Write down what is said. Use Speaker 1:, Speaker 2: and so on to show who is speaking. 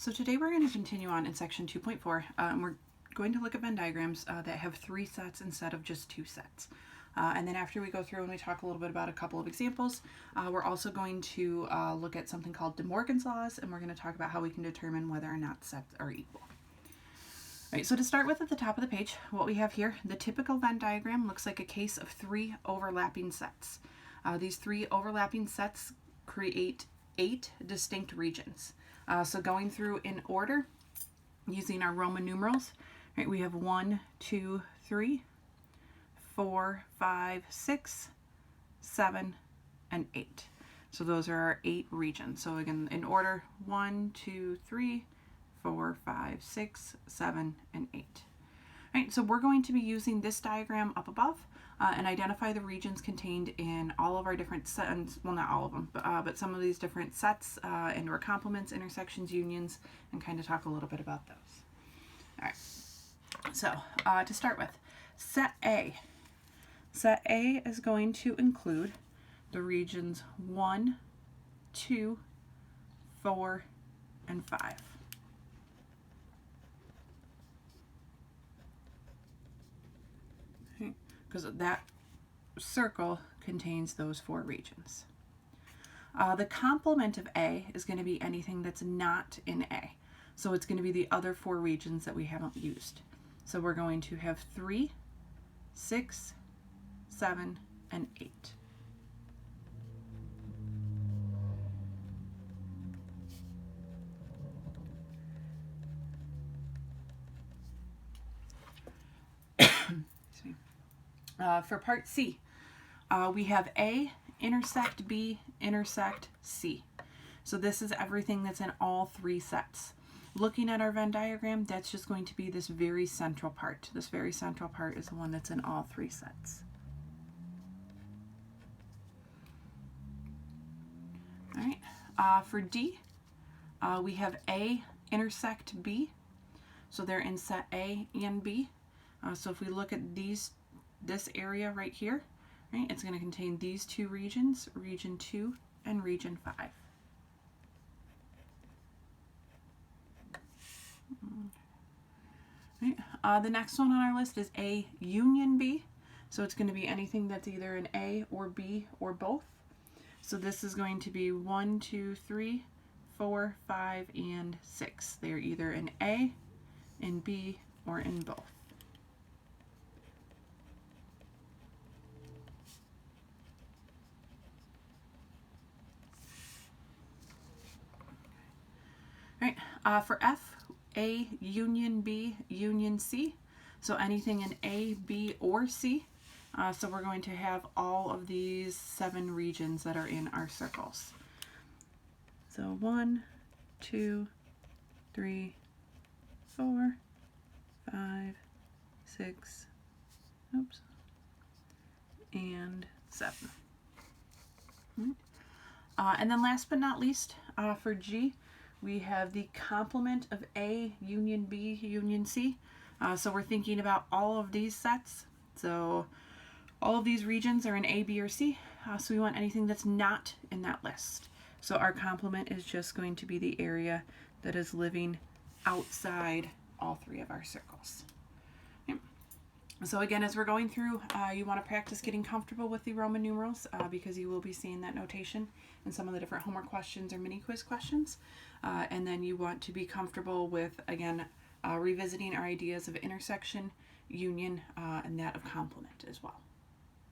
Speaker 1: So today we're going to continue on in section 2.4, and we're going to look at Venn diagrams that have 3 sets instead of just 2 sets. And then after we go through and we talk a little bit about a couple of examples, we're also going to look at something called De Morgan's laws, and we're going to talk about how we can determine whether or not sets are equal. All right, so to start with, at the top of the page, what we have here, the typical Venn diagram looks like a case of 3 overlapping sets. These 3 overlapping sets create 8 distinct regions. So going through in order, using our Roman numerals, right, we have 1, 2, 3, 4, 5, 6, 7, and 8. So those are our 8 regions. So again, in order, 1, 2, 3, 4, 5, 6, 7, and 8. All right, so we're going to be using this diagram up above and identify the regions contained in all of our different sets, well, not all of them, but some of these different sets and or complements, intersections, unions, and kind of talk a little bit about those. All right, so to start with, set A. Set A is going to include the regions 1, 2, 4, and 5. Because that circle contains those 4 regions. The complement of A is going to be anything that's not in A. So it's going to be the other 4 regions that we haven't used. So we're going to have 3, 6, 7, and 8. For part C, we have A intersect B intersect C. So this is everything that's in all 3 sets. Looking at our Venn diagram, that's just going to be this very central part. This very central part is the one that's in all 3 sets. All right, for D, we have A intersect B. So they're in set A and B. So if we look at this area right here, right, it's going to contain these 2 regions, region 2 and region 5. Right. The next one on our list is A union B. So it's going to be anything that's either an A or B or both. So this is going to be 1, 2, 3, 4, 5, and 6. They're either in A, in B, or in both. Right, for F, A union B union C. So anything in A, B, or C. So we're going to have all of these 7 regions that are in our circles. So 1, 2, 3, 4, 5, 6, oops, and 7. And then last but not least, for G, we have the complement of A union B union C. So we're thinking about all of these sets. So all of these regions are in A, B, or C. So we want anything that's not in that list. So our complement is just going to be the area that is living outside all 3 of our circles. Okay. So again, as we're going through, you want to practice getting comfortable with the Roman numerals because you will be seeing that notation in some of the different homework questions or mini quiz questions. And then you want to be comfortable with, again, revisiting our ideas of intersection, union, and that of complement as well.